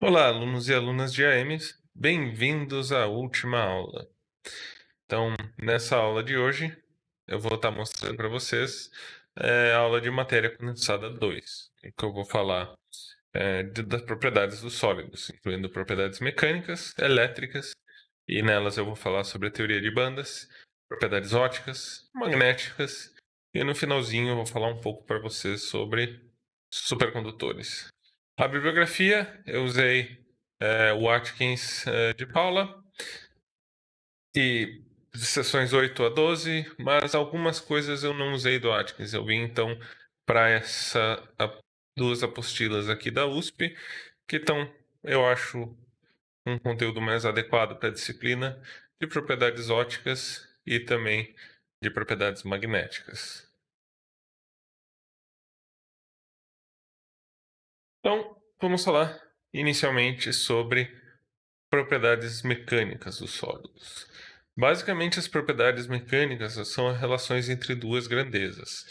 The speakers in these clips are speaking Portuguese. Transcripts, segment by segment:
Olá, alunos e alunas de AMs, bem-vindos à última aula. Então, nessa aula de hoje, eu vou estar mostrando para vocês a aula de matéria condensada 2, em que eu vou falar das propriedades dos sólidos, incluindo propriedades mecânicas, elétricas, e nelas eu vou falar sobre a teoria de bandas, propriedades ópticas, magnéticas, e no finalzinho eu vou falar um pouco para vocês sobre supercondutores. A bibliografia, eu usei o Watkins de Paula e sessões 8 a 12, mas algumas coisas eu não usei do Watkins. Eu vim então para duas apostilas aqui da USP, que estão, eu acho, um conteúdo mais adequado para a disciplina de propriedades ópticas e também de propriedades magnéticas. Então, vamos falar inicialmente sobre propriedades mecânicas dos sólidos. Basicamente, as propriedades mecânicas são as relações entre duas grandezas,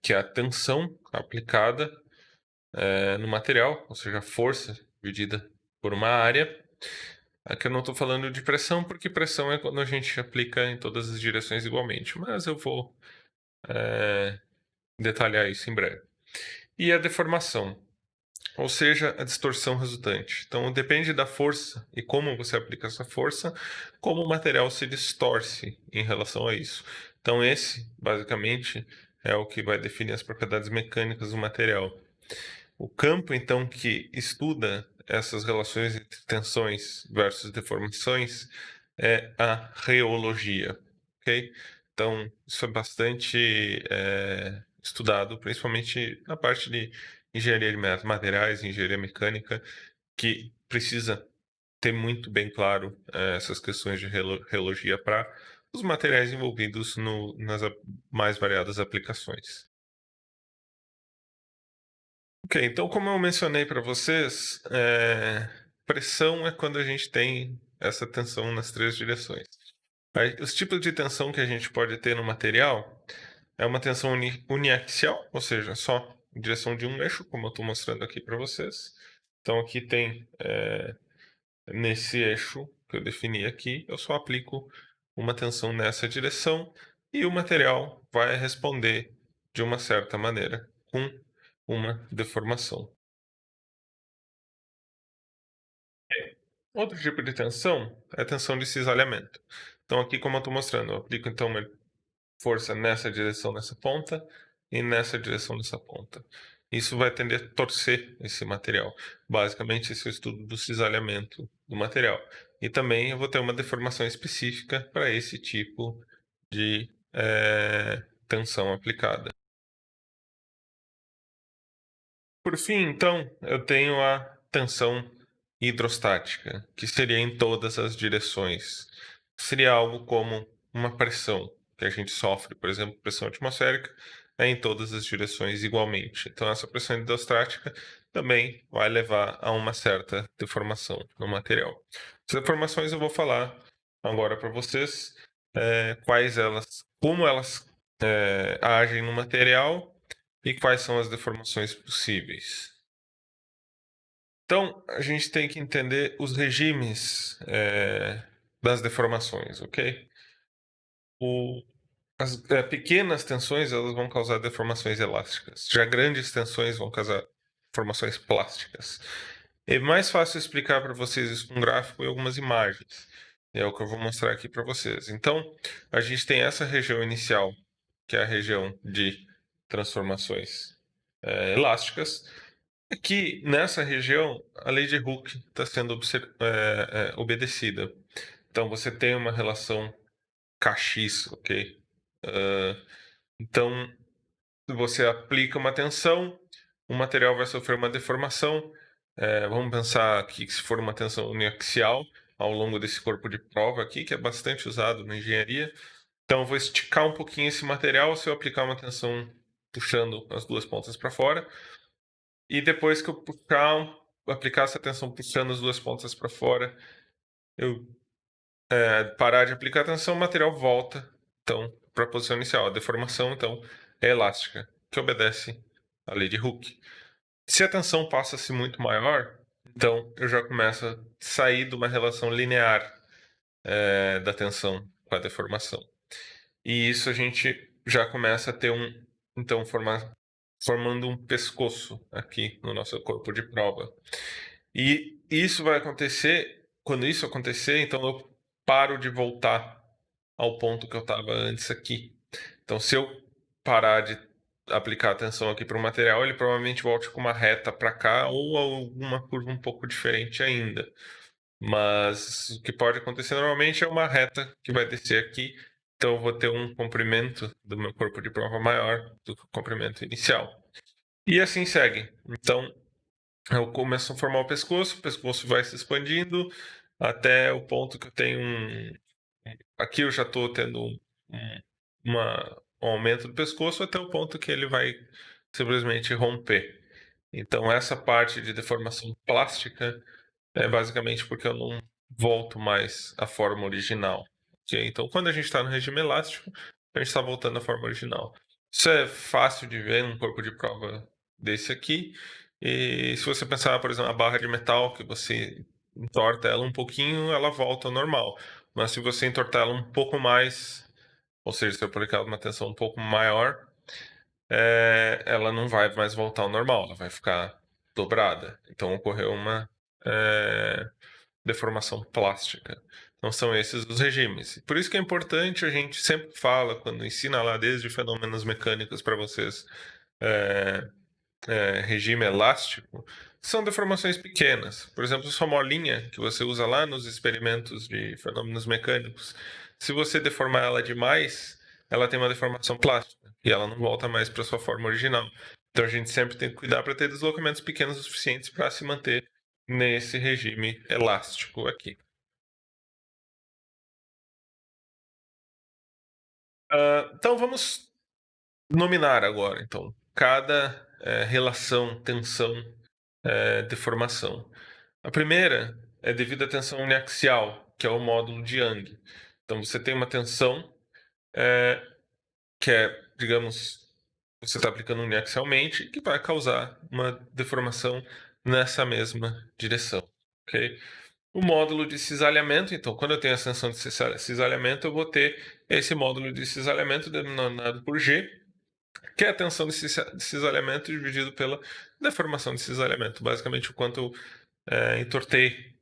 que é a tensão aplicada no material, ou seja, a força dividida por uma área. Aqui eu não estou falando de pressão, porque pressão é quando a gente aplica em todas as direções igualmente, mas eu vou detalhar isso em breve. E a deformação, ou seja, a distorção resultante. Então, depende da força e como você aplica essa força, como o material se distorce em relação a isso. Então, esse, basicamente, é o que vai definir as propriedades mecânicas do material. O campo, então, que estuda essas relações entre tensões versus deformações é a reologia, ok? Então, isso é bastante estudado, principalmente na parte de engenharia de materiais, engenharia mecânica, que precisa ter muito bem claro essas questões de reologia para os materiais envolvidos nas mais variadas aplicações. Ok, então como eu mencionei para vocês, pressão é quando a gente tem essa tensão nas três direções. Aí, os tipos de tensão que a gente pode ter no material é uma tensão uniaxial, ou seja, só em direção de um eixo, como eu estou mostrando aqui para vocês. Então aqui tem, nesse eixo que eu defini aqui, eu só aplico uma tensão nessa direção e o material vai responder de uma certa maneira, com uma deformação. Outro tipo de tensão é a tensão de cisalhamento. Então aqui, como eu estou mostrando, eu aplico então uma força nessa direção nessa ponta e nessa direção nessa ponta. Isso vai tender a torcer esse material. Basicamente, esse é o estudo do cisalhamento do material. E também eu vou ter uma deformação específica para esse tipo de tensão aplicada. Por fim, então, eu tenho a tensão hidrostática, que seria em todas as direções. Seria algo como uma pressão que a gente sofre, por exemplo, pressão atmosférica, é em todas as direções igualmente. Então, essa pressão hidrostática também vai levar a uma certa deformação no material. As deformações eu vou falar agora para vocês, quais elas, como elas agem no material e quais são as deformações possíveis. Então, a gente tem que entender os regimes das deformações, ok? As pequenas tensões elas vão causar deformações elásticas. Já grandes tensões vão causar deformações plásticas. É mais fácil explicar para vocês isso com um gráfico e algumas imagens. É o que eu vou mostrar aqui para vocês. Então, a gente tem essa região inicial, que é a região de transformações elásticas. Aqui, nessa região, a lei de Hooke está sendo obedecida. Então, você tem uma relação Kx, ok? Então, você aplica uma tensão, o material vai sofrer uma deformação. Vamos pensar que se for uma tensão uniaxial ao longo desse corpo de prova aqui, que é bastante usado na engenharia. Então, eu vou esticar um pouquinho esse material se eu aplicar uma tensão puxando as duas pontas para fora. E depois que eu aplicar essa tensão puxando as duas pontas para fora, eu parar de aplicar a tensão, o material volta então para a posição inicial. A deformação então é elástica, que obedece à lei de Hooke. Se a tensão passa a ser muito maior, Então, eu já começo a sair de uma relação linear da tensão com a deformação. E isso a gente já começa a ter então, formando um pescoço aqui no nosso corpo de prova. E isso vai acontecer, quando isso acontecer, então eu paro de voltar ao ponto que eu estava antes aqui. Então, se eu parar de aplicar atenção aqui para o material, ele provavelmente volte com uma reta para cá ou alguma curva um pouco diferente ainda. Mas o que pode acontecer normalmente é uma reta que vai descer aqui, então eu vou ter um comprimento do meu corpo de prova maior do que o comprimento inicial. E assim segue. Então, eu começo a formar o pescoço vai se expandindo até o ponto que eu tenho Aqui eu já estou tendo um aumento do pescoço até o ponto que ele vai simplesmente romper. Então, essa parte de deformação plástica é basicamente porque eu não volto mais à forma original. Ok? Então, quando a gente está no regime elástico, a gente está voltando à forma original. Isso é fácil de ver num corpo de prova desse aqui. E se você pensar, por exemplo, a barra de metal, que você entorta ela um pouquinho, ela volta ao normal. Mas se você entortar ela um pouco mais, ou seja, se eu aplicar uma tensão um pouco maior, ela não vai mais voltar ao normal, ela vai ficar dobrada. Então ocorreu uma deformação plástica. Então são esses os regimes. Por isso que é importante, a gente sempre fala, quando ensina lá desde fenômenos mecânicos para vocês, regime elástico, são deformações pequenas. Por exemplo, sua molinha, que você usa lá nos experimentos de fenômenos mecânicos, se você deformar ela demais, ela tem uma deformação plástica e ela não volta mais para sua forma original. Então a gente sempre tem que cuidar para ter deslocamentos pequenos o suficientes para se manter nesse regime elástico aqui. Então vamos nominar agora, então, cada relação, tensão, deformação. A primeira é devido à tensão uniaxial, que é o módulo de Young. Então você tem uma tensão que é, digamos, você está aplicando uniaxialmente, que vai causar uma deformação nessa mesma direção. Ok? O módulo de cisalhamento, então, quando eu tenho a tensão de cisalhamento, eu vou ter esse módulo de cisalhamento denominado por G, que é a tensão de cisalhamento dividido pela deformação de cisalhamento. Basicamente, o quanto eu entortei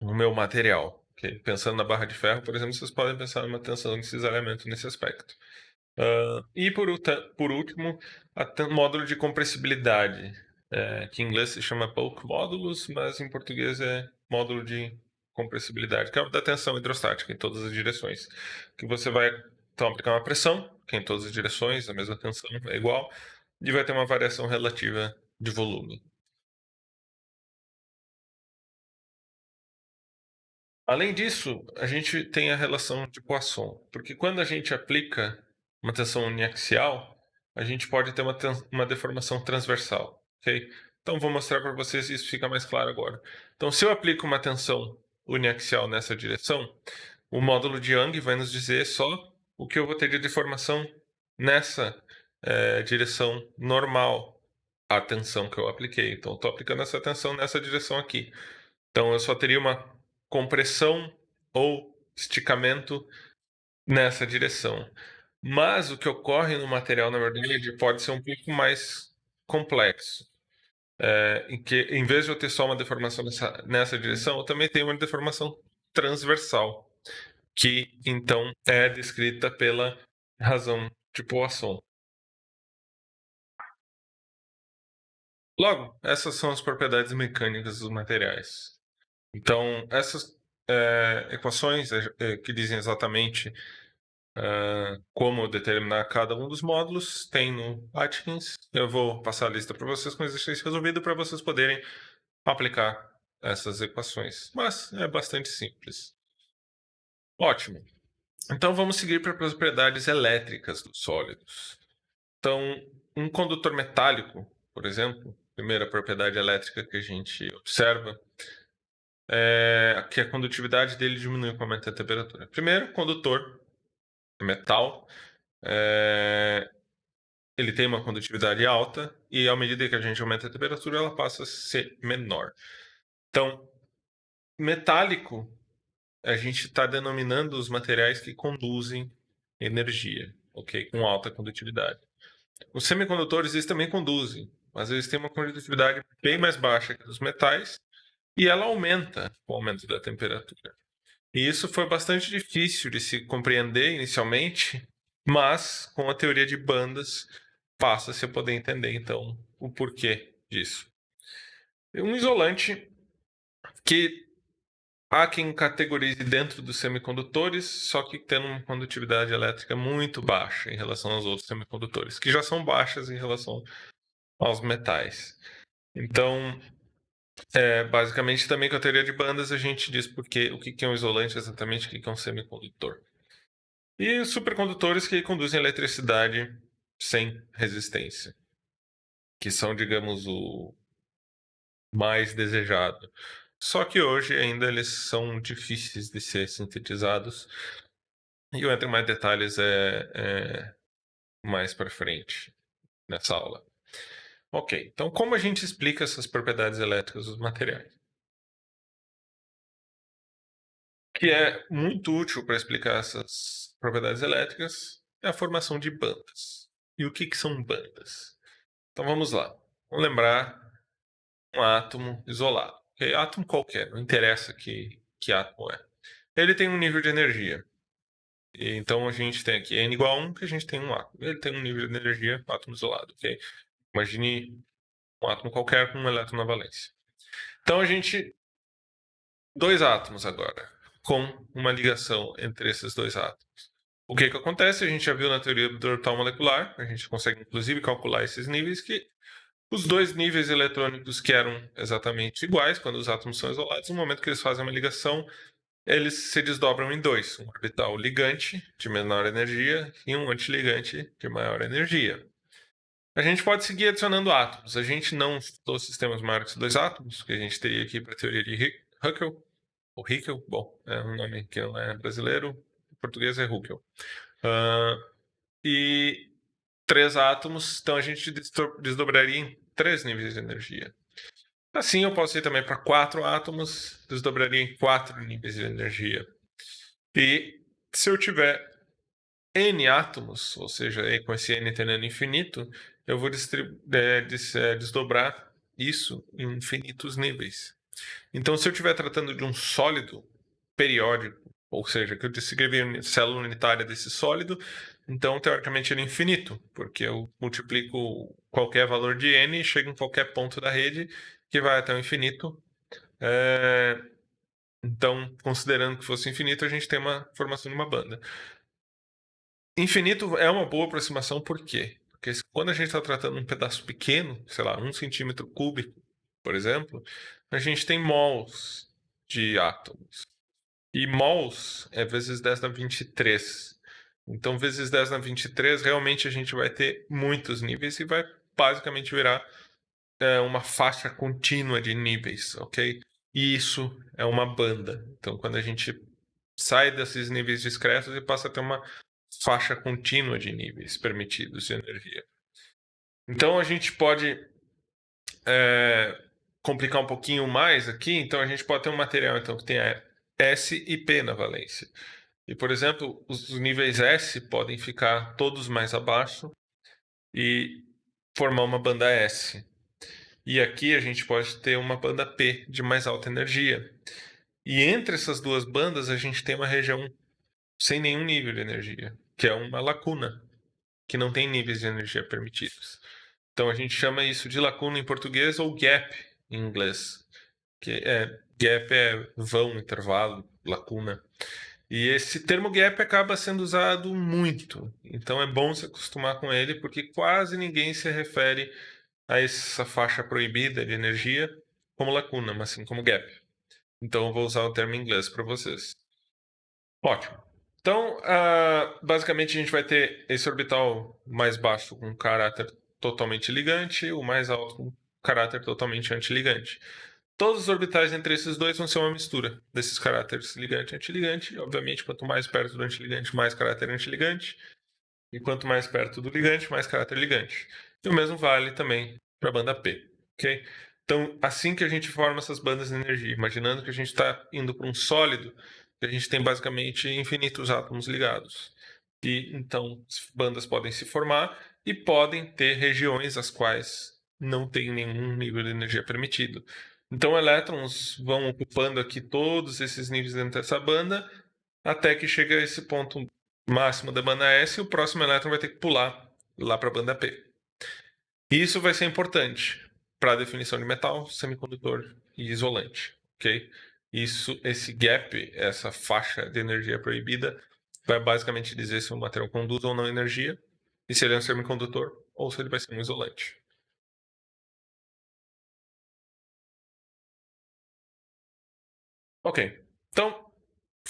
o meu material. Okay? Pensando na barra de ferro, por exemplo, vocês podem pensar numa tensão de cisalhamento nesse aspecto. E por último, módulo de compressibilidade, que em inglês se chama bulk modulus, mas em português é módulo de compressibilidade, que é o da tensão hidrostática em todas as direções. Que você vai então aplicar uma pressão, que é em todas as direções, a mesma tensão é igual, e vai ter uma variação relativa de volume. Além disso, a gente tem a relação de Poisson, porque quando a gente aplica uma tensão uniaxial, a gente pode ter uma deformação transversal, ok? Então, vou mostrar para vocês e isso fica mais claro agora. Então, se eu aplico uma tensão uniaxial nessa direção, o módulo de Young vai nos dizer só o que eu vou ter de deformação nessa direção normal, a tensão que eu apliquei. Então, estou aplicando essa tensão nessa direção aqui. Então, eu só teria uma compressão ou esticamento nessa direção. Mas o que ocorre no material, na verdade, pode ser um pouco mais complexo. Em que, em vez de eu ter só uma deformação nessa direção, eu também tenho uma deformação transversal, que então é descrita pela razão de Poisson. Logo, essas são as propriedades mecânicas dos materiais. Então, essas equações que dizem exatamente como determinar cada um dos módulos tem no Atkins. Eu vou passar a lista para vocês com o exercício resolvido para vocês poderem aplicar essas equações. Mas é bastante simples. Ótimo. Então vamos seguir para as propriedades elétricas dos sólidos. Então, um condutor metálico, por exemplo, primeira propriedade elétrica que a gente observa é que a condutividade dele diminui com o aumento da temperatura. Primeiro, condutor, metal, ele tem uma condutividade alta e à medida que a gente aumenta a temperatura, ela passa a ser menor. Então, metálico, a gente está denominando os materiais que conduzem energia, ok? Com alta condutividade. Os semicondutores, eles também conduzem, mas eles têm uma condutividade bem mais baixa que os metais e ela aumenta com o aumento da temperatura. E isso foi bastante difícil de se compreender inicialmente, mas com a teoria de bandas passa-se a poder entender, então, o porquê disso. Um isolante que há quem categorize dentro dos semicondutores, só que tendo uma condutividade elétrica muito baixa em relação aos outros semicondutores, que já são baixas em relação aos metais. Então, basicamente, também com a teoria de bandas, a gente diz o que é um isolante exatamente, o que é um semicondutor. E supercondutores que conduzem eletricidade sem resistência, que são, digamos, o mais desejado. Só que hoje ainda eles são difíceis de ser sintetizados. E eu entro em mais detalhes mais para frente nessa aula. Ok, então como a gente explica essas propriedades elétricas dos materiais? Que é muito útil para explicar essas propriedades elétricas é a formação de bandas. E o que são bandas? Então vamos lá. Vamos lembrar um átomo isolado. Okay? Átomo qualquer, não interessa que átomo é. Ele tem um nível de energia. E, então a gente tem aqui N igual a 1, que a gente tem um átomo. Ele tem um nível de energia, átomo isolado. Okay? Imagine um átomo qualquer com um elétron na valência. Então a gente. Dois átomos agora, com uma ligação entre esses dois átomos. O que acontece? A gente já viu na teoria do orbital molecular, a gente consegue inclusive calcular esses níveis, que os dois níveis eletrônicos que eram exatamente iguais, quando os átomos são isolados, no momento que eles fazem uma ligação, eles se desdobram em dois: um orbital ligante, de menor energia, e um antiligante, de maior energia. A gente pode seguir adicionando átomos. A gente não estudou sistemas maiores que dois átomos, que a gente teria aqui para a teoria de Huckel, ou Hickel, bom, é um nome que não é brasileiro, em português é Huckel. E três átomos, então a gente desdobraria em três níveis de energia. Assim, eu posso ir também para quatro átomos, desdobraria em quatro níveis de energia. E se eu tiver N átomos, ou seja, com esse N tendendo infinito, eu vou desdobrar isso em infinitos níveis. Então, se eu estiver tratando de um sólido periódico, ou seja, que eu descrevi a célula unitária desse sólido, então, teoricamente, ele é infinito, porque eu multiplico qualquer valor de n e chego em qualquer ponto da rede, que vai até o infinito. Então, considerando que fosse infinito, a gente tem uma formação de uma banda. Infinito é uma boa aproximação, por quê? Porque quando a gente está tratando um pedaço pequeno, sei lá, 1 centímetro cúbico, por exemplo, a gente tem mols de átomos. E mols é vezes 10 na 23. Então, vezes 10 na 23, realmente a gente vai ter muitos níveis e vai basicamente virar uma faixa contínua de níveis, ok? E isso é uma banda. Então, quando a gente sai desses níveis discretos e passa a ter uma faixa contínua de níveis permitidos de energia. Então, a gente pode complicar um pouquinho mais aqui. Então, a gente pode ter um material então, que tenha S e P na valência. E, por exemplo, os níveis S podem ficar todos mais abaixo e formar uma banda S. E aqui a gente pode ter uma banda P de mais alta energia. E entre essas duas bandas a gente tem uma região sem nenhum nível de energia, que é uma lacuna, que não tem níveis de energia permitidos. Então a gente chama isso de lacuna em português ou gap em inglês. Gap é vão, intervalo, lacuna. E esse termo gap acaba sendo usado muito. Então é bom se acostumar com ele, porque quase ninguém se refere a essa faixa proibida de energia como lacuna, mas sim como gap. Então eu vou usar o termo em inglês para vocês. Ótimo. Então, basicamente a gente vai ter esse orbital mais baixo com caráter totalmente ligante, o mais alto com caráter totalmente antiligante. Todos os orbitais entre esses dois vão ser uma mistura desses caráteres ligante e antiligante. Obviamente, quanto mais perto do antiligante, mais caráter antiligante. E quanto mais perto do ligante, mais caráter ligante. E o mesmo vale também para a banda P. Okay? Então, assim que a gente forma essas bandas de energia, imaginando que a gente está indo para um sólido, que a gente tem basicamente infinitos átomos ligados. E então, bandas podem se formar e podem ter regiões as quais não tem nenhum nível de energia permitido. Então, elétrons vão ocupando aqui todos esses níveis dentro dessa banda, até que chega a esse ponto máximo da banda S e o próximo elétron vai ter que pular lá para a banda P. Isso vai ser importante para a definição de metal, semicondutor e isolante, ok? Esse gap, essa faixa de energia proibida, vai basicamente dizer se o material conduz ou não energia, e se ele é um semicondutor ou se ele vai ser um isolante. Ok, então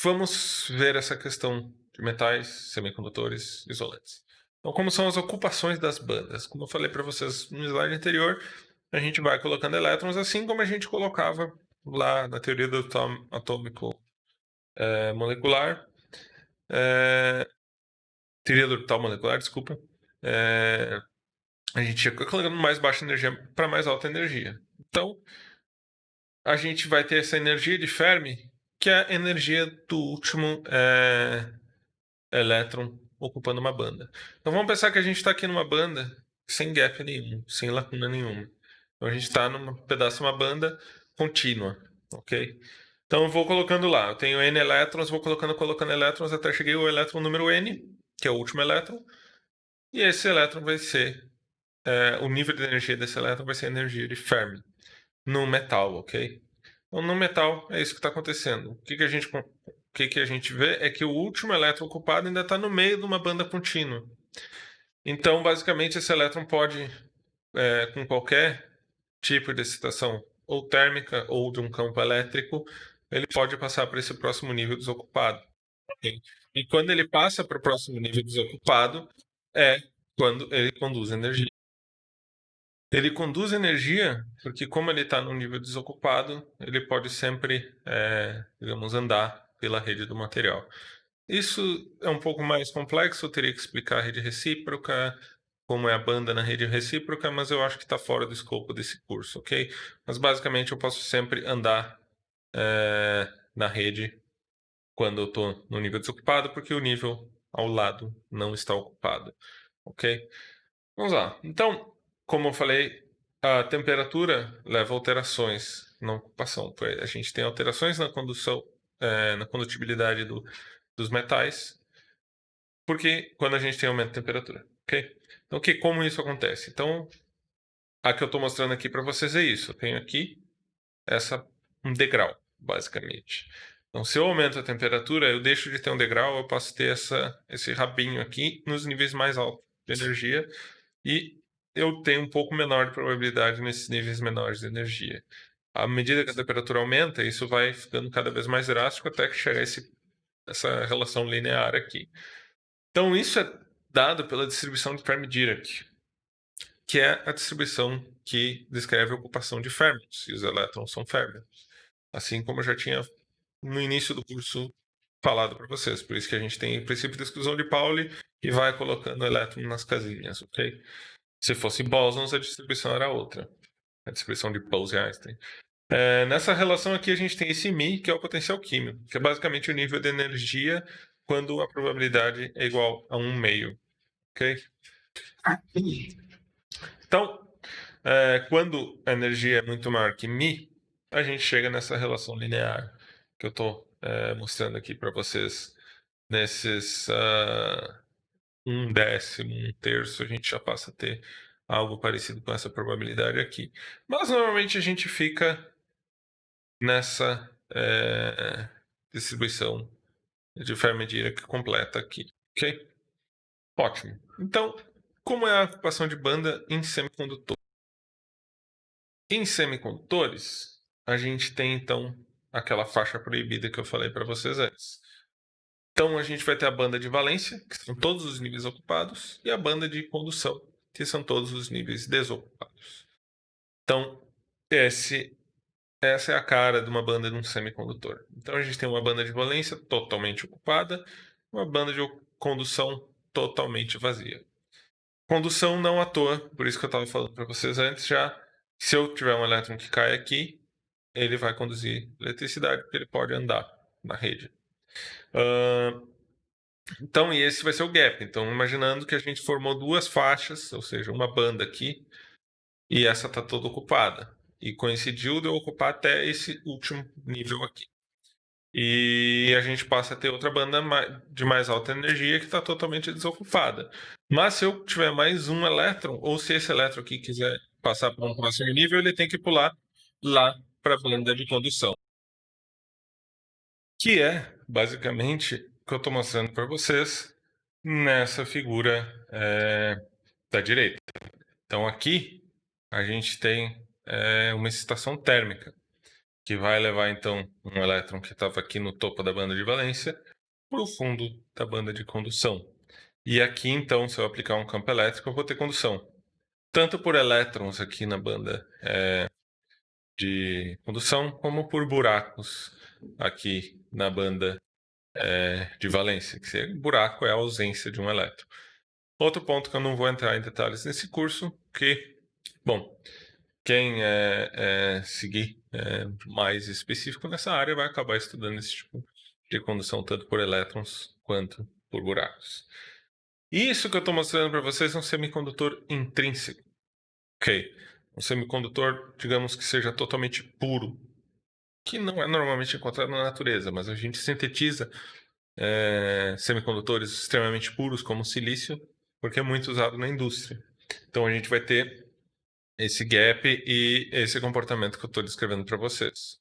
vamos ver essa questão de metais, semicondutores, isolantes. Então, como são as ocupações das bandas? Como eu falei para vocês no slide anterior, a gente vai colocando elétrons assim como a gente colocava lá na teoria do atômico molecular. Teoria do orbital molecular, desculpa. A gente ia colocando mais baixa energia para mais alta energia. Então, a gente vai ter essa energia de Fermi, que é a energia do último elétron ocupando uma banda. Então vamos pensar que a gente está aqui numa banda sem gap nenhum, sem lacuna nenhuma. Então a gente está num pedaço de uma banda contínua, ok? Então eu vou colocando lá, eu tenho N elétrons, vou colocando elétrons até cheguei ao elétron número N, que é o último elétron, e esse elétron vai ser, o nível de energia desse elétron vai ser a energia de Fermi, no metal, ok? Então no metal é isso que está acontecendo. O que a gente vê é que o último elétron ocupado ainda está no meio de uma banda contínua. Então, basicamente, esse elétron pode, com qualquer tipo de excitação, ou térmica ou de um campo elétrico, ele pode passar para esse próximo nível desocupado. Ok? E quando ele passa para o próximo nível desocupado, é quando ele conduz energia. Ele conduz energia porque, como ele está no nível desocupado, ele pode sempre, digamos, andar pela rede do material. Isso é um pouco mais complexo, eu teria que explicar a rede recíproca, como é a banda na rede recíproca, mas eu acho que está fora do escopo desse curso, ok? Mas basicamente eu posso sempre andar na rede quando eu estou no nível desocupado, porque o nível ao lado não está ocupado, ok? Vamos lá. Então, como eu falei, a temperatura leva a alterações na ocupação. A gente tem alterações na condução, na condutibilidade dos metais, porque quando a gente tem aumento de temperatura, ok? Então, como isso acontece? Então, a que eu estou mostrando aqui para vocês é isso. Eu tenho aqui um degrau, basicamente. Então, se eu aumento a temperatura, eu deixo de ter um degrau, eu passo a ter esse rabinho aqui nos níveis mais altos de energia e eu tenho um pouco menor de probabilidade nesses níveis menores de energia. À medida que a temperatura aumenta, isso vai ficando cada vez mais drástico até que chegar essa relação linear aqui. Então, isso é dado pela distribuição de Fermi-Dirac, que é a distribuição que descreve a ocupação de férmions, e os elétrons são férmions. Assim como eu já tinha no início do curso falado para vocês. Por isso que a gente tem o princípio de exclusão de Pauli e vai colocando o elétron nas casinhas, ok? Se fosse bósons, a distribuição era outra. A distribuição de Bose-Einstein. Nessa relação aqui, a gente tem esse μ, que é o potencial químico, que é basicamente o nível de energia quando a probabilidade é igual a 1/2. Ok? Então, quando a energia é muito maior que μ, a gente chega nessa relação linear que eu estou mostrando aqui para vocês. Nesses 1/10, 1/3, a gente já passa a ter algo parecido com essa probabilidade aqui. Mas normalmente a gente fica nessa distribuição de Fermi-Dirac completa aqui, ok? Ótimo. Então, como é a ocupação de banda em semicondutor? Em semicondutores, a gente tem então aquela faixa proibida que eu falei para vocês antes. Então a gente vai ter a banda de valência, que são todos os níveis ocupados, e a banda de condução, que são todos os níveis desocupados. Então, essa é a cara de uma banda de um semicondutor. Então a gente tem uma banda de valência totalmente ocupada, uma banda de condução totalmente vazia. Condução não à toa, por isso que eu estava falando para vocês antes já, Se eu tiver um elétron que cai aqui, ele vai conduzir eletricidade, porque ele pode andar na rede. Então, e esse vai ser o gap. Então, imaginando que a gente formou duas faixas, ou seja, uma banda aqui, e essa está toda ocupada. E coincidiu de eu ocupar até esse último nível aqui. E a gente passa a ter outra banda de mais alta energia que está totalmente desocupada. Mas se eu tiver mais um elétron, ou se esse elétron aqui quiser passar para um próximo nível, ele tem que pular lá para a banda de condução. Que é, basicamente, o que eu estou mostrando para vocês nessa figura da direita. Então aqui a gente tem uma excitação térmica, que vai levar então um elétron que estava aqui no topo da banda de valência para o fundo da banda de condução. E aqui então, se eu aplicar um campo elétrico, eu vou ter condução. Tanto por elétrons aqui na banda de condução, como por buracos aqui na banda de valência, que buraco é a ausência de um elétron. Outro ponto que eu não vou entrar em detalhes nesse curso, que, bom, quem seguir mais específico nessa área vai acabar estudando esse tipo de condução tanto por elétrons quanto por buracos. Isso que eu estou mostrando para vocês é um semicondutor intrínseco. Ok, um semicondutor, digamos que seja totalmente puro, que não é normalmente encontrado na natureza, mas a gente sintetiza semicondutores extremamente puros, como o silício, porque é muito usado na indústria. Então a gente vai ter esse gap e esse comportamento que eu estou descrevendo para vocês.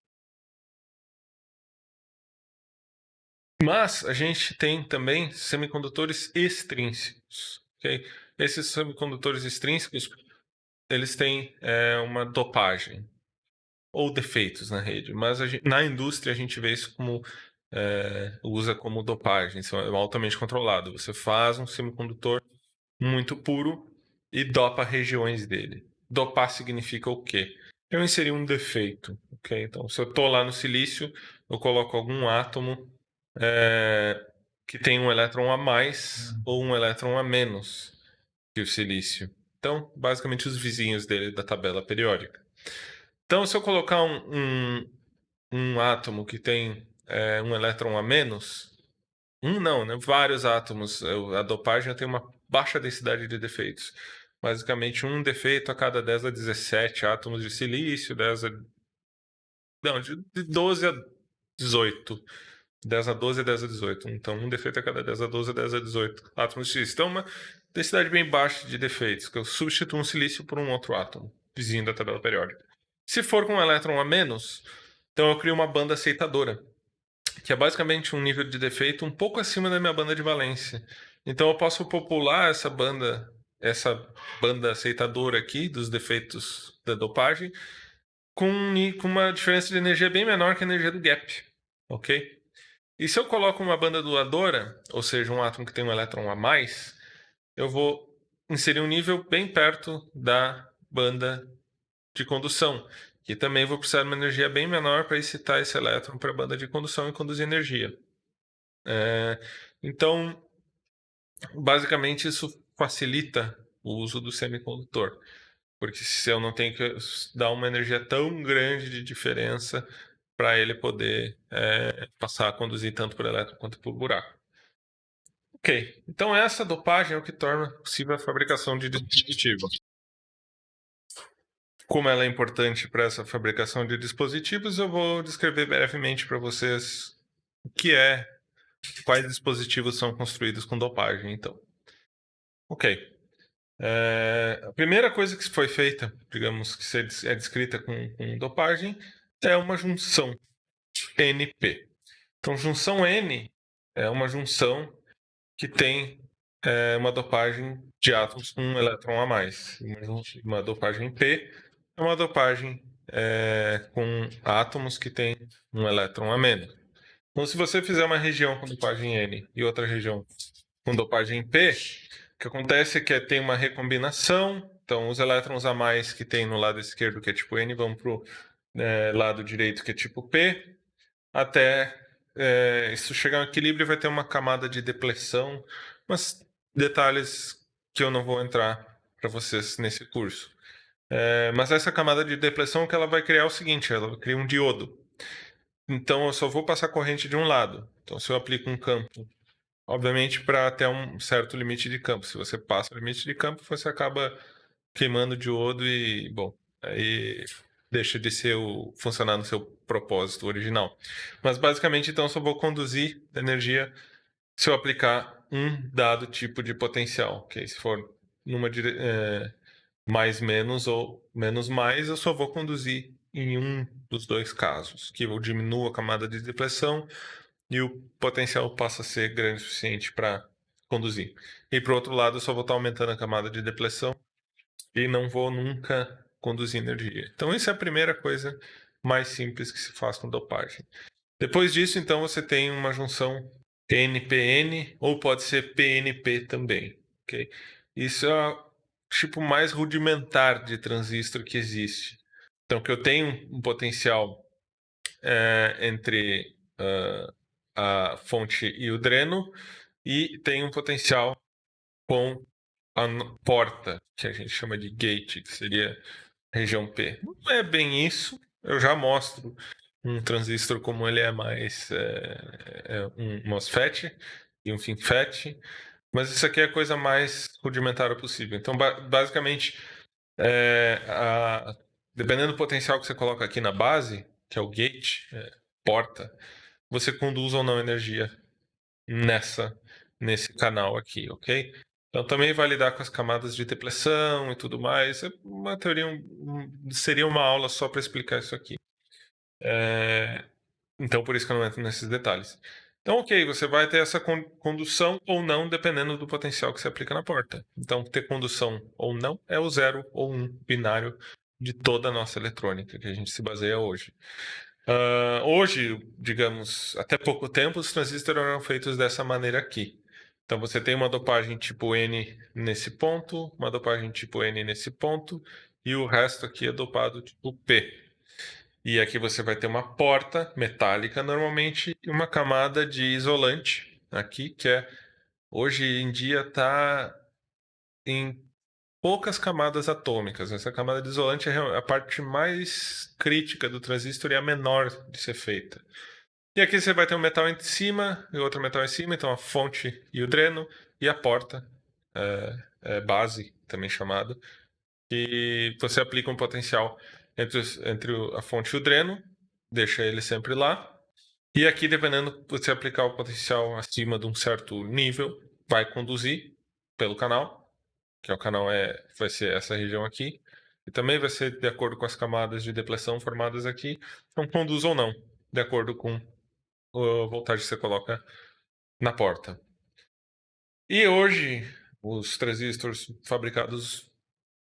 Mas a gente tem também semicondutores extrínsecos. Okay? Esses semicondutores extrínsecos, eles têm uma dopagem ou defeitos na rede, mas na indústria a gente vê isso como usa como dopagem, isso é altamente controlado. Você faz um semicondutor muito puro e dopa regiões dele. Dopar significa o quê? Eu inseri um defeito, ok? Então, se eu estou lá no silício, eu coloco algum átomo que tem um elétron a mais ou um elétron a menos que o silício. Então, basicamente, os vizinhos dele da tabela periódica. Então, se eu colocar um átomo que tem um elétron a menos, não, né? Vários átomos. A dopagem tem uma baixa densidade de defeitos. Basicamente, um defeito a cada 10 a 17 átomos de silício, 10 a... Não, de 12 a 18. 10 a 12 e 10 a 18. Então, um defeito a cada 10 a 12 e 10 a 18 átomos de silício. Então, uma densidade bem baixa de defeitos, que eu substituo um silício por um outro átomo, vizinho da tabela periódica. Se for com um elétron a menos, então eu crio uma banda aceitadora, que é basicamente um nível de defeito um pouco acima da minha banda de valência. Então eu posso popular essa banda aceitadora aqui dos defeitos da dopagem com uma diferença de energia bem menor que a energia do gap, ok? E se eu coloco uma banda doadora, ou seja, um átomo que tem um elétron a mais, eu vou inserir um nível bem perto da banda de condução, que também vou precisar de uma energia bem menor para excitar esse elétron para a banda de condução e conduzir energia. Então, basicamente, isso facilita o uso do semicondutor, porque se eu não tenho que dar uma energia tão grande de diferença para ele poder passar a conduzir tanto por elétron quanto por buraco. Ok, então essa dopagem é o que torna possível a fabricação de dispositivos. Como ela é importante para essa fabricação de dispositivos, eu vou descrever brevemente para vocês o que quais dispositivos são construídos com dopagem, então. Ok. A primeira coisa que foi feita, digamos que é descrita com dopagem, é uma junção NP. Então, junção N é uma junção que tem uma dopagem de átomos com um elétron a mais. Uma dopagem P é uma dopagem com átomos que têm um elétron a menos. Então, se você fizer uma região com dopagem N e outra região com dopagem P, o que acontece é que tem uma recombinação. Então, os elétrons a mais que tem no lado esquerdo, que é tipo N, vão para o lado direito, que é tipo P, até isso chegar ao equilíbrio, vai ter uma camada de depressão, mas detalhes que eu não vou entrar para vocês nesse curso. Mas essa camada de depressão que ela vai criar é o seguinte, ela vai criar um diodo. Então eu só vou passar corrente de um lado. Então se eu aplico um campo, obviamente para até um certo limite de campo. Se você passa o limite de campo, você acaba queimando o diodo e, bom, aí deixa de funcionar no seu propósito original. Mas basicamente, então, eu só vou conduzir energia se eu aplicar um dado tipo de potencial, ok? Se for mais menos ou menos mais, eu só vou conduzir em um dos dois casos, que eu diminuo a camada de depressão e o potencial passa a ser grande o suficiente para conduzir. E para o outro lado, eu só vou estar aumentando a camada de depressão e não vou nunca conduzir energia. Então, essa é a primeira coisa mais simples que se faz com dopagem. Depois disso, então, você tem uma junção NPN ou pode ser PNP também, ok? Isso é o tipo mais rudimentar de transistor que existe. Então, que eu tenho um potencial entre a fonte e o dreno e tem um potencial com a porta, que a gente chama de gate, que seria região P. Não é bem isso. Eu já mostro um transistor como ele é mais um MOSFET e um FinFET, mas isso aqui é a coisa mais rudimentar possível. Então, basicamente, dependendo do potencial que você coloca aqui na base, que é o gate, porta, você conduz ou não energia nesse canal aqui, ok? Então também vai lidar com as camadas de depressão e tudo mais. É uma teoria, seria uma aula só para explicar isso aqui. Então por isso que eu não entro nesses detalhes. Então, ok, você vai ter essa condução ou não, dependendo do potencial que você aplica na porta. Então, ter condução ou não é o 0 ou 1 binário de toda a nossa eletrônica, que a gente se baseia hoje. Hoje, digamos, até pouco tempo, os transistores eram feitos dessa maneira aqui. Então você tem uma dopagem tipo N nesse ponto, uma dopagem tipo N nesse ponto, e o resto aqui é dopado tipo P. E aqui você vai ter uma porta metálica normalmente e uma camada de isolante aqui, que hoje em dia está em poucas camadas atômicas. Essa camada de isolante é a parte mais crítica do transistor e a menor de ser feita. E aqui você vai ter um metal em cima e outro metal em cima, então a fonte e o dreno, e a porta, base, também chamado, e você aplica um potencial entre a fonte e o dreno, deixa ele sempre lá, e aqui, dependendo, você aplicar o potencial acima de um certo nível, vai conduzir pelo canal, que é o canal vai ser essa região aqui, e também vai ser de acordo com as camadas de depressão formadas aqui, então conduz ou não, de acordo com a voltagem que você coloca na porta. E hoje, os transistores fabricados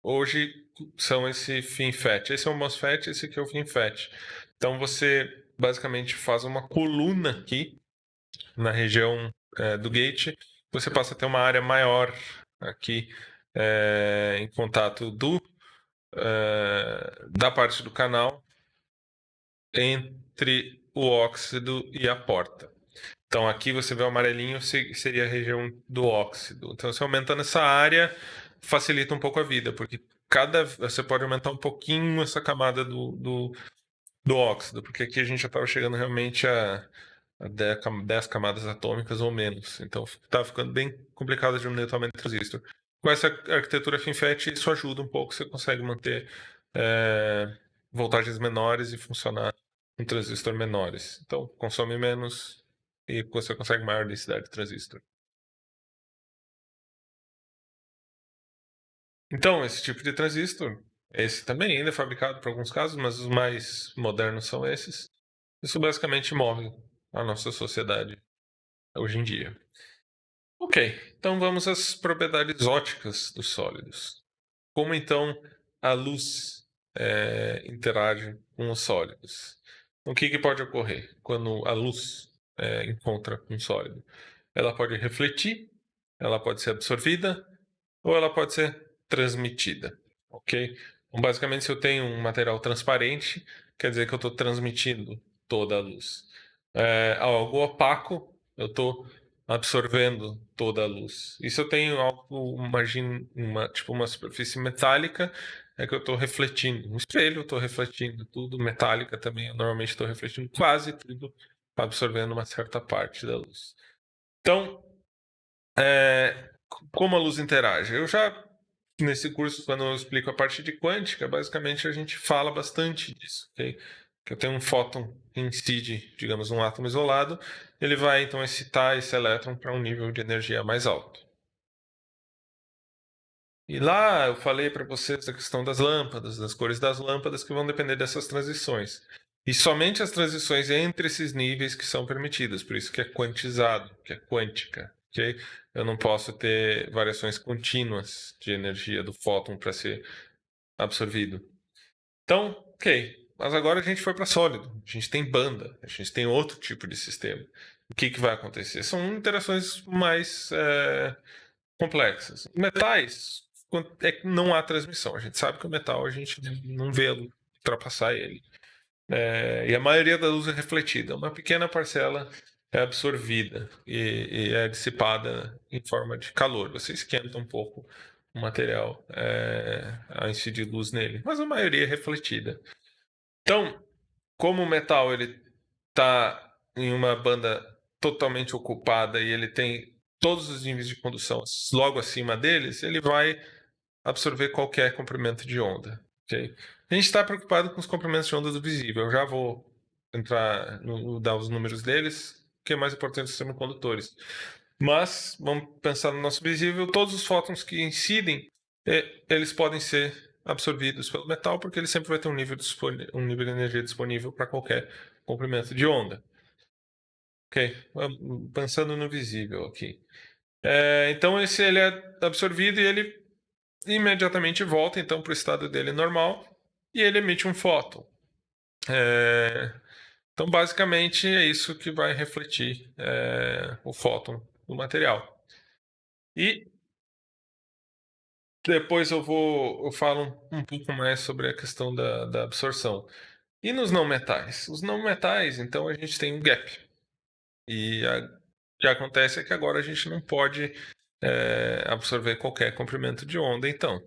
hoje são esse FinFET. Esse é o MOSFET, esse aqui é o FinFET. Então você basicamente faz uma coluna aqui na região do gate. Você passa a ter uma área maior aqui em contato da parte do canal entre o óxido e a porta. Então aqui você vê o amarelinho, seria a região do óxido. Então você aumentando essa área facilita um pouco a vida, porque você pode aumentar um pouquinho essa camada do óxido, porque aqui a gente já estava chegando realmente a 10 camadas atômicas ou menos. Então está ficando bem complicado diminuir o tamanho do transistor. Com essa arquitetura FinFET, isso ajuda um pouco, você consegue manter voltagens menores e funcionar com transistor menores. Então consome menos e você consegue maior densidade de transistor. Então, esse tipo de transistor, esse também ainda é fabricado para alguns casos, mas os mais modernos são esses. Isso basicamente move a nossa sociedade hoje em dia. Ok, então vamos às propriedades ópticas dos sólidos. Como então a luz interage com os sólidos? O que pode ocorrer quando a luz encontra um sólido? Ela pode refletir, ela pode ser absorvida ou ela pode ser transmitida, ok? Então, basicamente, se eu tenho um material transparente, quer dizer que eu estou transmitindo toda a luz. Algo opaco, eu estou absorvendo toda a luz. E se eu tenho algo, imagine tipo uma superfície metálica, é que eu estou refletindo. No espelho eu estou refletindo tudo, metálica também, eu normalmente estou refletindo quase tudo, absorvendo uma certa parte da luz. Então, como a luz interage? Nesse curso, quando eu explico a parte de quântica, basicamente a gente fala bastante disso, ok? Que eu tenho um fóton que incide, digamos, um átomo isolado, ele vai então excitar esse elétron para um nível de energia mais alto. E lá eu falei para vocês da questão das lâmpadas, das cores das lâmpadas, que vão depender dessas transições. E somente as transições entre esses níveis que são permitidas, por isso que é quantizado, que é quântica. Okay? Eu não posso ter variações contínuas de energia do fóton para ser absorvido. Então, ok. Mas agora a gente foi para sólido. A gente tem banda. A gente tem outro tipo de sistema. O que, que vai acontecer? São interações mais complexas. Metais, não há transmissão. A gente sabe que o metal a gente não vê a luz ultrapassar ele. E a maioria da luz é refletida. Uma pequena parcela é absorvida e é dissipada em forma de calor. Você esquenta um pouco o material a incidir luz nele, mas a maioria é refletida. Então, como o metal ele está em uma banda totalmente ocupada e ele tem todos os níveis de condução logo acima deles, ele vai absorver qualquer comprimento de onda. Okay? A gente está preocupado com os comprimentos de onda do visível. Eu já vou dar os números deles, que é mais importante são condutores. Mas vamos pensar no nosso visível, todos os fótons que incidem, eles podem ser absorvidos pelo metal, porque ele sempre vai ter um nível de energia disponível para qualquer comprimento de onda. Ok, pensando no visível aqui. Então ele é absorvido e ele imediatamente volta então para o estado dele normal e ele emite um fóton. Então basicamente é isso que vai refletir o fóton do material. E depois eu falo um pouco mais sobre a questão da absorção. E nos não metais? Os não metais, então a gente tem um gap. E o que acontece é que agora a gente não pode absorver qualquer comprimento de onda, então.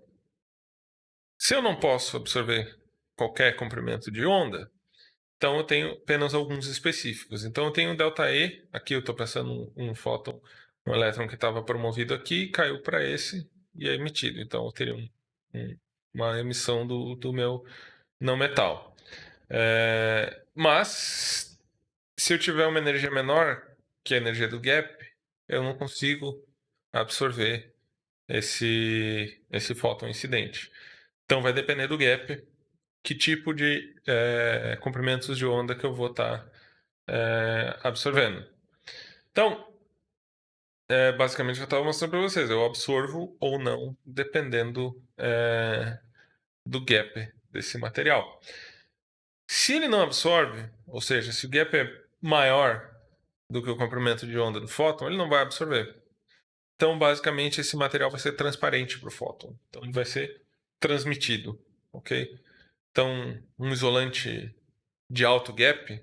Se eu não posso absorver qualquer comprimento de onda, então eu tenho apenas alguns específicos. Então eu tenho ΔE, aqui eu estou pensando um fóton, um elétron que estava promovido aqui, caiu para esse e é emitido. Então eu teria uma emissão do meu não metal. Mas se eu tiver uma energia menor, que é a energia do gap, eu não consigo absorver esse fóton incidente. Então vai depender do gap, que tipo de comprimentos de onda que eu vou estar absorvendo. Então, basicamente eu estava mostrando para vocês, eu absorvo ou não, dependendo do gap desse material. Se ele não absorve, ou seja, se o gap é maior do que o comprimento de onda do fóton, ele não vai absorver. Então, basicamente, esse material vai ser transparente para o fóton. Então, ele vai ser transmitido, ok? Então, um isolante de alto gap,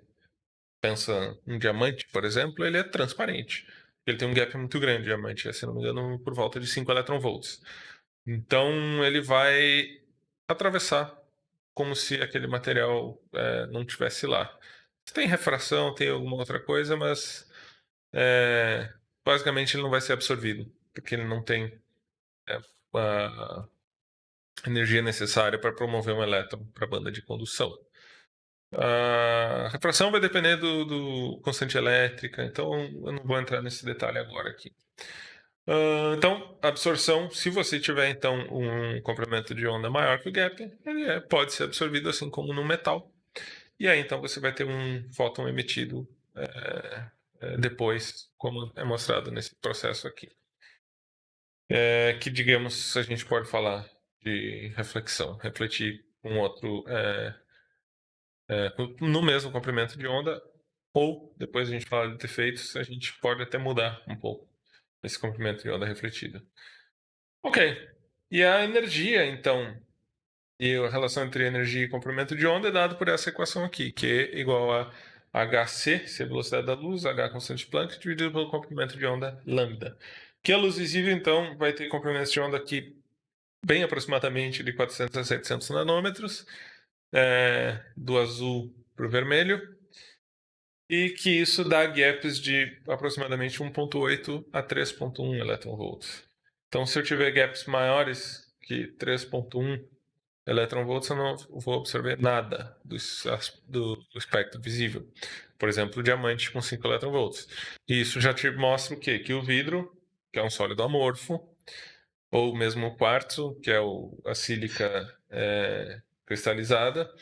pensa um diamante, por exemplo, ele é transparente. Ele tem um gap muito grande, diamante, se não me engano, por volta de 5 electronvolts. Então, ele vai atravessar como se aquele material não tivesse lá. Tem refração, tem alguma outra coisa, mas basicamente ele não vai ser absorvido, porque ele não tem a energia necessária para promover um elétron para a banda de condução. A refração vai depender do constante elétrica, então eu não vou entrar nesse detalhe agora aqui. Então, absorção, se você tiver então um comprimento de onda maior que o gap, ele pode ser absorvido assim como no metal. E aí então você vai ter um fóton emitido depois, como é mostrado nesse processo aqui. Que digamos, a gente pode falar de reflexão, refletir um outro no mesmo comprimento de onda, ou depois a gente fala de defeitos, a gente pode até mudar um pouco esse comprimento de onda refletida. Ok. E a energia, então, e a relação entre energia e comprimento de onda é dado por essa equação aqui, que é igual a hc, se é a velocidade da luz, h constante de Planck, dividido pelo comprimento de onda lambda. Que a luz visível, então, vai ter comprimentos de onda que bem aproximadamente de 400 a 700 nanômetros, do azul para o vermelho, e que isso dá gaps de aproximadamente 1,8 a 3,1 elétron-volts. Então, se eu tiver gaps maiores que 3,1 elétron-volts, eu não vou absorver nada do espectro visível. Por exemplo, o diamante com 5 elétron-volts. E isso já te mostra o quê? Que o vidro, que é um sólido amorfo, ou mesmo o quartzo, que é a sílica cristalizada,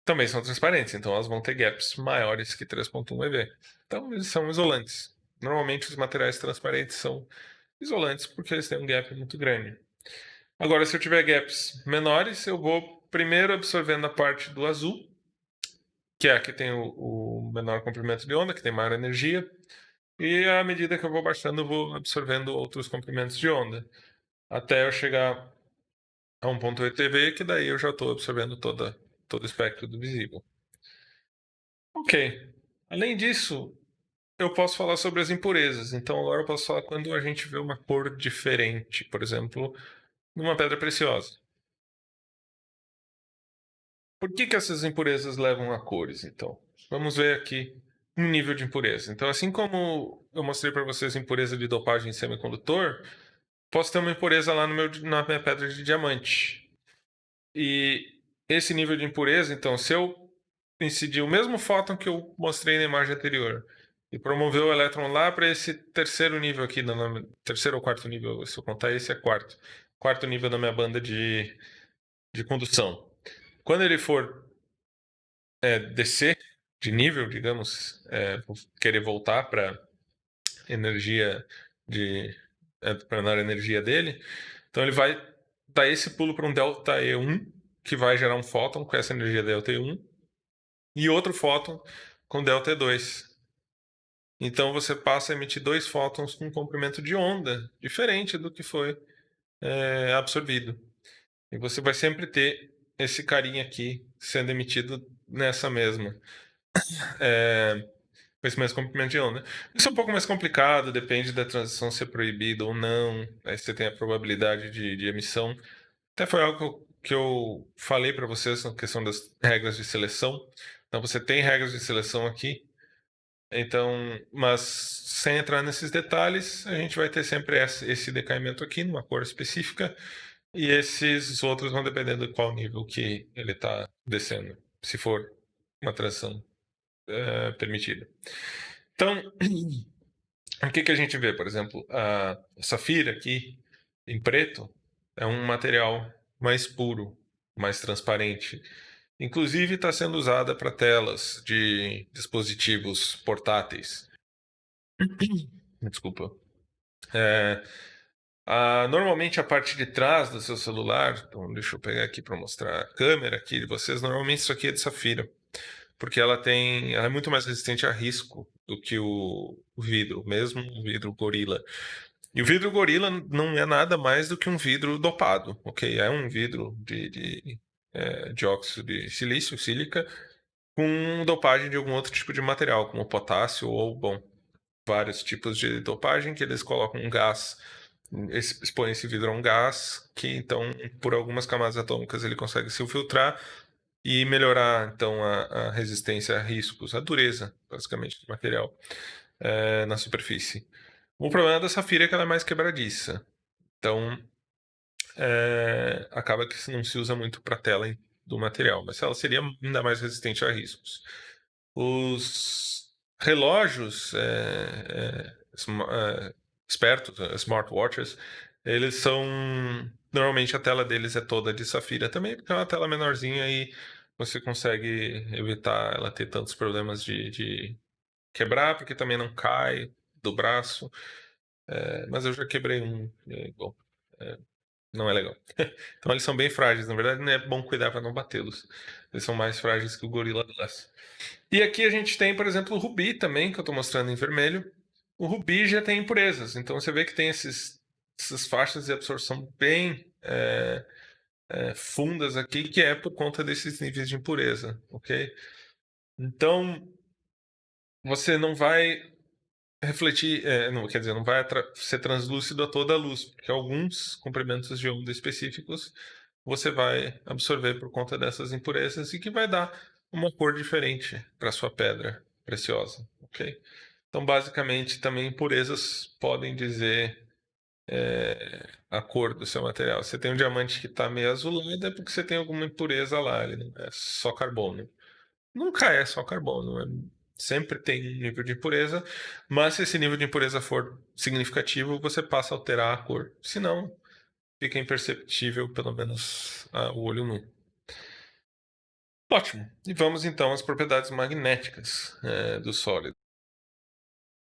também são transparentes, então elas vão ter gaps maiores que 3,1 eV. Então, eles são isolantes. Normalmente, os materiais transparentes são isolantes porque eles têm um gap muito grande. Agora, se eu tiver gaps menores, eu vou primeiro absorvendo a parte do azul, que é a que tem o menor comprimento de onda, que tem maior energia, e à medida que eu vou baixando, eu vou absorvendo outros comprimentos de onda, até eu chegar a 1,8 eV, que daí eu já estou absorvendo todo o espectro do visível. Ok. Além disso, eu posso falar sobre as impurezas. Então, agora eu posso falar quando a gente vê uma cor diferente, por exemplo, numa pedra preciosa. Por que essas impurezas levam a cores, então? Vamos ver aqui um nível de impureza. Então, assim como eu mostrei para vocês a impureza de dopagem em semicondutor, posso ter uma impureza lá na minha pedra de diamante. E esse nível de impureza, então, se eu incidir o mesmo fóton que eu mostrei na imagem anterior e promover o elétron lá para esse terceiro nível aqui, terceiro ou quarto nível, se eu contar esse é quarto nível da minha banda de condução. Quando ele for descer de nível, digamos, querer voltar para energia para dar energia dele, então ele vai dar esse pulo para um delta E1, que vai gerar um fóton com essa energia delta E1, e outro fóton com delta E2. Então você passa a emitir dois fótons com um comprimento de onda diferente do que foi absorvido. E você vai sempre ter esse carinha aqui sendo emitido nessa mesma. Com esse mesmo comprimento de onda. Isso é um pouco mais complicado, depende da transição ser proibida ou não. Aí você tem a probabilidade de emissão. Até foi algo que eu falei para vocês na questão das regras de seleção. Então você tem regras de seleção aqui. Então, mas sem entrar nesses detalhes, a gente vai ter sempre esse decaimento aqui numa cor específica e esses outros vão depender de qual nível que ele está descendo, se for uma transição permitida. Então, o que a gente vê? Por exemplo, a safira aqui, em preto, é um material mais puro, mais transparente. Inclusive, está sendo usada para telas de dispositivos portáteis. Desculpa. Normalmente, a parte de trás do seu celular, então deixa eu pegar aqui para mostrar a câmera aqui de vocês, normalmente isso aqui é de safira, porque ela é muito mais resistente a risco do que o vidro, mesmo o vidro Gorilla. E o vidro Gorilla não é nada mais do que um vidro dopado, ok? É um vidro de dióxido de silício, sílica, com dopagem de algum outro tipo de material, como potássio ou, bom, vários tipos de dopagem que eles colocam um gás, expõem esse vidro a um gás que, então, por algumas camadas atômicas ele consegue se filtrar e melhorar, então, a resistência a riscos, a dureza, basicamente, do material na superfície. O problema da safira é que ela é mais quebradiça. Então, acaba que não se usa muito para a tela do material, mas ela seria ainda mais resistente a riscos. Os relógios espertos, smartwatches, eles são... Normalmente a tela deles é toda de safira também, porque é uma tela menorzinha e você consegue evitar ela ter tantos problemas de quebrar, porque também não cai do braço. Mas eu já quebrei um. Bom, não é legal. Então eles são bem frágeis. Na verdade, não é bom cuidar para não batê-los. Eles são mais frágeis que o Gorilla Glass. E aqui a gente tem, por exemplo, o rubi também, que eu estou mostrando em vermelho. O rubi já tem impurezas. Então você vê que tem essas faixas de absorção bem fundas aqui, que é por conta desses níveis de impureza, ok? Então você não vai refletir, não, quer dizer, não vai ser translúcido a toda a luz, porque alguns comprimentos de onda específicos você vai absorver por conta dessas impurezas e que vai dar uma cor diferente para sua pedra preciosa, ok? Então, basicamente, também impurezas podem dizer a cor do seu material. Você tem um diamante que está meio azulado, é porque você tem alguma impureza lá, ele não é só carbono. Nunca é só carbono, sempre tem um nível de impureza, mas se esse nível de impureza for significativo, você passa a alterar a cor. Se não, fica imperceptível, pelo menos o olho nu. Ótimo. E vamos então às propriedades magnéticas do sólido.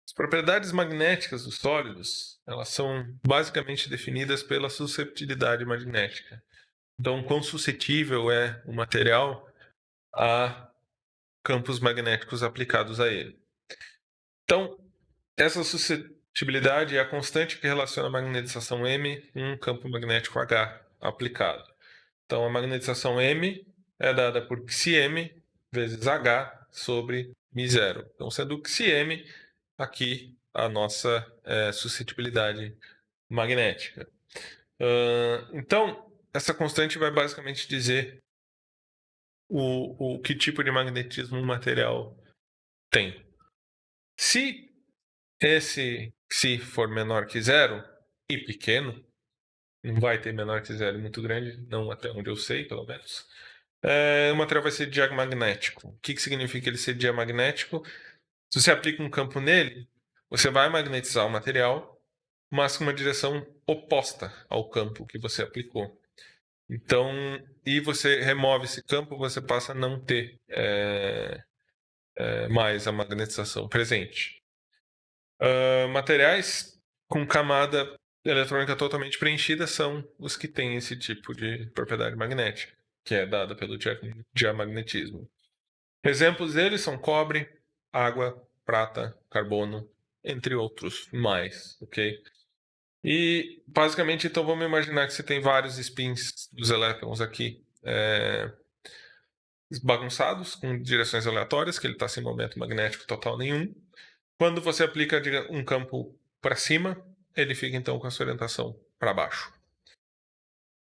As propriedades magnéticas dos sólidos, elas são basicamente definidas pela susceptibilidade magnética. Então, quão suscetível é o material a campos magnéticos aplicados a ele. Então, essa suscetibilidade é a constante que relaciona a magnetização M com um campo magnético H aplicado. Então, a magnetização M é dada por Xm vezes H sobre μ0. Então, sendo Xm aqui a nossa suscetibilidade magnética. Então, essa constante vai basicamente dizer o que tipo de magnetismo o material tem. Se esse psi for menor que zero e pequeno, não vai ter menor que zero muito grande, não até onde eu sei, pelo menos, o material vai ser diamagnético. O que significa ele ser diamagnético? Se você aplica um campo nele, você vai magnetizar o material, mas com uma direção oposta ao campo que você aplicou. Então, e você remove esse campo, você passa a não ter mais a magnetização presente. Materiais com camada eletrônica totalmente preenchida são os que têm esse tipo de propriedade magnética, que é dada pelo diamagnetismo. Exemplos deles são cobre, água, prata, carbono, entre outros mais, ok? E basicamente, então vamos imaginar que você tem vários spins dos elétrons aqui bagunçados, com direções aleatórias, que ele está sem momento magnético total nenhum. Quando você aplica um campo para cima, ele fica então com a sua orientação para baixo.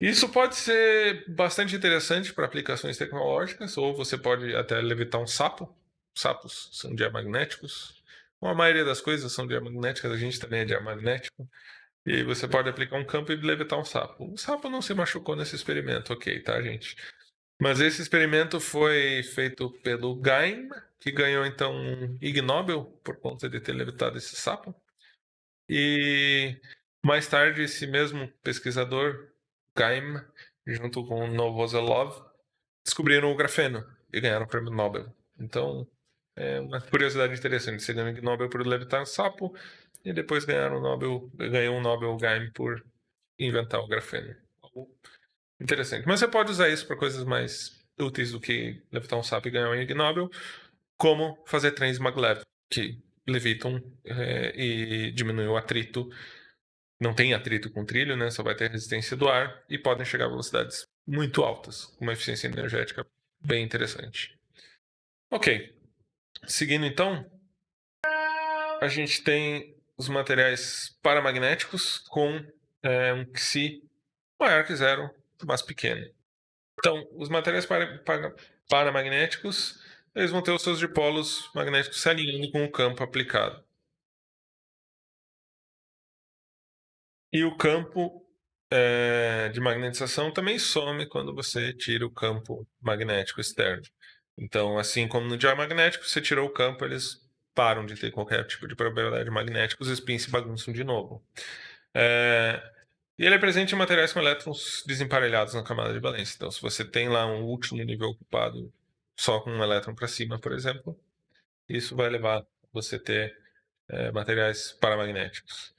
Isso pode ser bastante interessante para aplicações tecnológicas, ou você pode até levitar um sapo. Sapos são diamagnéticos. Como a maioria das coisas são diamagnéticas, a gente também é diamagnético. E você pode aplicar um campo e levitar um sapo. O sapo não se machucou nesse experimento, ok, tá, gente? Mas esse experimento foi feito pelo Geim, que ganhou então um Ig Nobel por conta de ter levitado esse sapo. E mais tarde, esse mesmo pesquisador, Geim, junto com Novoselov, descobriram o grafeno e ganharam o prêmio Nobel. Então, é uma curiosidade interessante. Você ganhou o Nobel por levitar um sapo e depois ganhou um Nobel Geim por inventar o grafeno. Algo interessante. Mas você pode usar isso para coisas mais úteis do que levitar um sapo e ganhar um Ig Nobel, como fazer trens maglev, que levitam e diminuem o atrito. Não tem atrito com trilho, né? Só vai ter resistência do ar e podem chegar a velocidades muito altas, com uma eficiência energética bem interessante. Ok, seguindo então, a gente tem os materiais paramagnéticos com um Xi maior que zero, mas pequeno. Então, os materiais paramagnéticos, eles vão ter os seus dipolos magnéticos se alinhando com o campo aplicado. E o campo de magnetização também some quando você tira o campo magnético externo. Então, assim como no diamagnético, você tirou o campo, eles param de ter qualquer tipo de propriedade magnética, os spins se bagunçam de novo. E ele é presente em materiais com elétrons desemparelhados na camada de valência. Então, se você tem lá um último nível ocupado só com um elétron para cima, por exemplo, isso vai levar a você ter materiais paramagnéticos.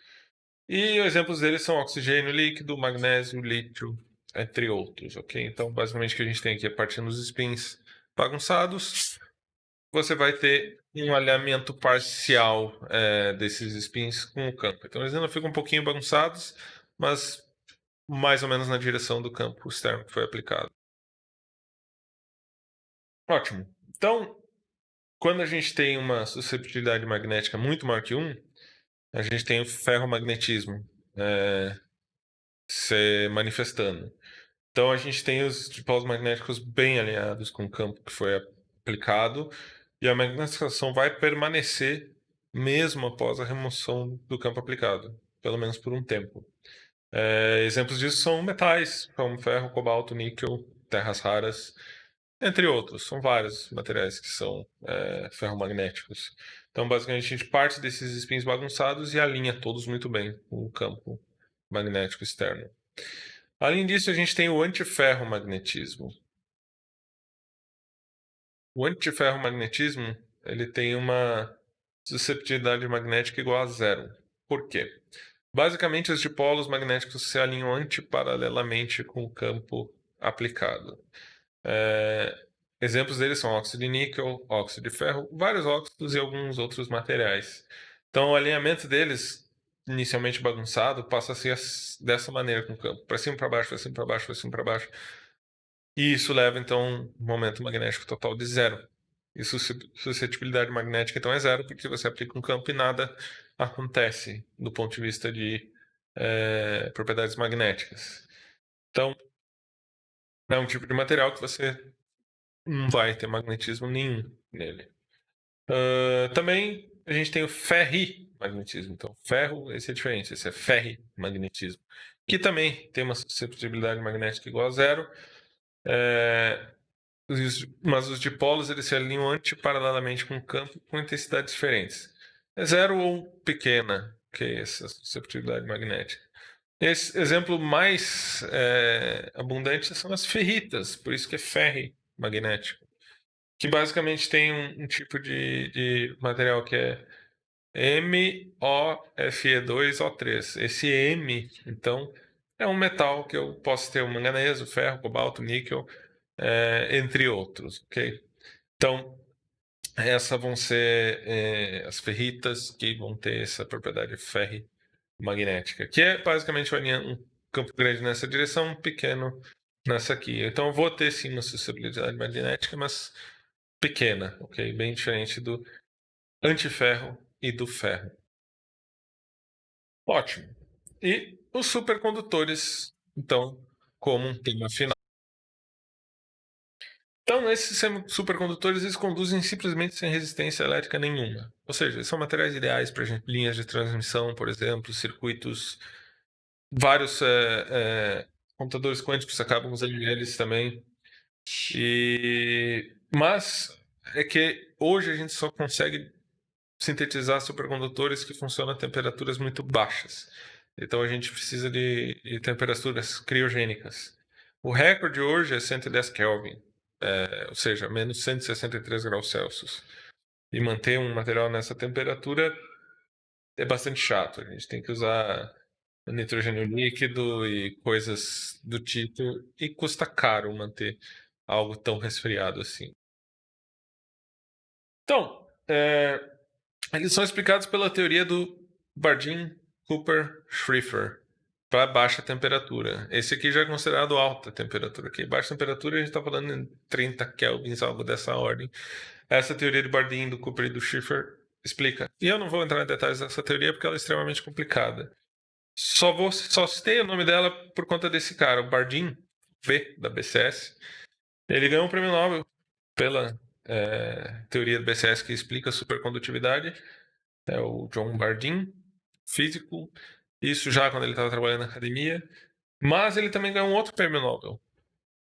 E exemplos deles são oxigênio líquido, magnésio, lítio, entre outros, ok? Então, basicamente, o que a gente tem aqui é partindo dos spins bagunçados, você vai ter um alinhamento parcial desses spins com o campo. Então, eles ainda ficam um pouquinho bagunçados, mas mais ou menos na direção do campo externo que foi aplicado. Ótimo. Então, quando a gente tem uma susceptibilidade magnética muito maior que 1, a gente tem o ferromagnetismo se manifestando. Então a gente tem os dipolos magnéticos bem alinhados com o campo que foi aplicado e a magnetização vai permanecer mesmo após a remoção do campo aplicado, pelo menos por um tempo. Exemplos disso são metais, como ferro, cobalto, níquel, terras raras, entre outros. São vários materiais que são ferromagnéticos. Então, basicamente, a gente parte desses spins bagunçados e alinha todos muito bem com o campo magnético externo. Além disso, a gente tem o antiferromagnetismo. O antiferromagnetismo, ele tem uma susceptibilidade magnética igual a zero. Por quê? Basicamente, os dipolos magnéticos se alinham antiparalelamente com o campo aplicado. Exemplos deles são óxido de níquel, óxido de ferro, vários óxidos e alguns outros materiais. Então, o alinhamento deles, inicialmente bagunçado, passa a ser dessa maneira com o campo: para cima, para baixo, para cima, para baixo, para cima, para baixo. E isso leva, então, um momento magnético total de zero. E suscetibilidade magnética, então, é zero, porque você aplica um campo e nada acontece do ponto de vista de propriedades magnéticas. Então, é um tipo de material que você não vai ter magnetismo nenhum nele. Também a gente tem o ferrimagnetismo. Então, ferro, esse é diferente, esse é ferrimagnetismo, que também tem uma suscetibilidade magnética igual a zero. Mas os dipolos eles se alinham antiparalelamente com o campo com intensidades diferentes. É zero ou pequena, que é essa suscetibilidade magnética. Esse exemplo mais abundante são as ferritas, por isso que é ferri magnético, que basicamente tem um tipo de material que é MoFe2O3. Esse M, então, é um metal que eu posso ter o manganês, o ferro, o cobalto, o níquel, entre outros, ok? Então, essas vão ser as ferritas que vão ter essa propriedade ferrimagnética, que é basicamente um campo grande nessa direção, um pequeno nessa aqui. Então, eu vou ter sim uma suscetibilidade magnética, mas pequena, ok? Bem diferente do antiferro e do ferro. Ótimo. E os supercondutores, então, como um tema final. Então, esses supercondutores eles conduzem simplesmente sem resistência elétrica nenhuma. Ou seja, eles são materiais ideais para linhas de transmissão, por exemplo, circuitos. Vários computadores quânticos acabam usando eles também. Mas é que hoje a gente só consegue sintetizar supercondutores que funcionam a temperaturas muito baixas. Então a gente precisa de temperaturas criogênicas. O recorde hoje é 110 Kelvin, ou seja, menos 163 graus Celsius. E manter um material nessa temperatura é bastante chato. A gente tem que usar nitrogênio líquido e coisas do tipo, e custa caro manter algo tão resfriado assim. Então, eles são explicados pela teoria do Bardeen-Cooper-Schrieffer para baixa temperatura. Esse aqui já é considerado alta temperatura. Aqui, baixa temperatura a gente está falando em 30 kelvins, algo dessa ordem. Essa teoria do Bardeen, do Cooper e do Schrieffer explica. E eu não vou entrar em detalhes dessa teoria porque ela é extremamente complicada. Só citei o nome dela por conta desse cara, o Bardeen, V, da BCS. Ele ganhou um prêmio Nobel pela teoria do BCS que explica a supercondutividade. É o John Bardeen, físico. Isso já quando ele estava trabalhando na academia. Mas ele também ganhou um outro prêmio Nobel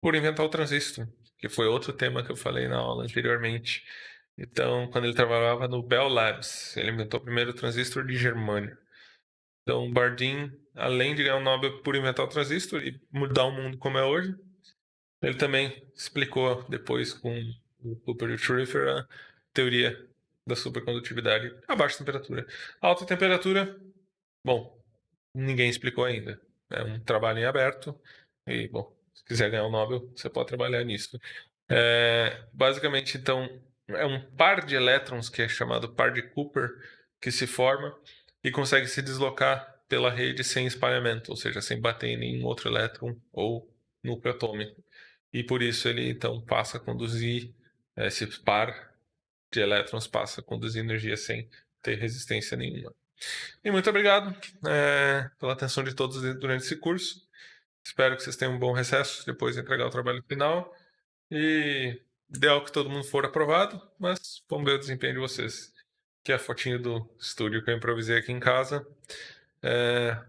por inventar o transistor, que foi outro tema que eu falei na aula anteriormente. Então, quando ele trabalhava no Bell Labs, ele inventou o primeiro transistor de germânio. Então, Bardeen, além de ganhar o Nobel por inventar o transistor e mudar o mundo como é hoje, ele também explicou depois com o Cooper e o Schrieffer a teoria da supercondutividade a baixa temperatura. Alta temperatura, bom, ninguém explicou ainda. É um trabalho em aberto e, bom, se quiser ganhar o Nobel, você pode trabalhar nisso. Basicamente, então, é um par de elétrons que é chamado par de Cooper que se forma e consegue se deslocar pela rede sem espalhamento, ou seja, sem bater em nenhum outro elétron ou núcleo atômico. E por isso ele então passa a conduzir, esse par de elétrons passa a conduzir energia sem ter resistência nenhuma. E muito obrigado pela atenção de todos durante esse curso. Espero que vocês tenham um bom recesso depois de entregar o trabalho final. E ideal que todo mundo for aprovado, mas vamos ver o desempenho de vocês. Aqui é a fotinho do estúdio que eu improvisei aqui em casa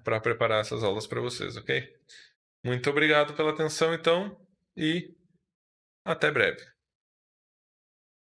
para preparar essas aulas para vocês, ok? Muito obrigado pela atenção, então, e até breve.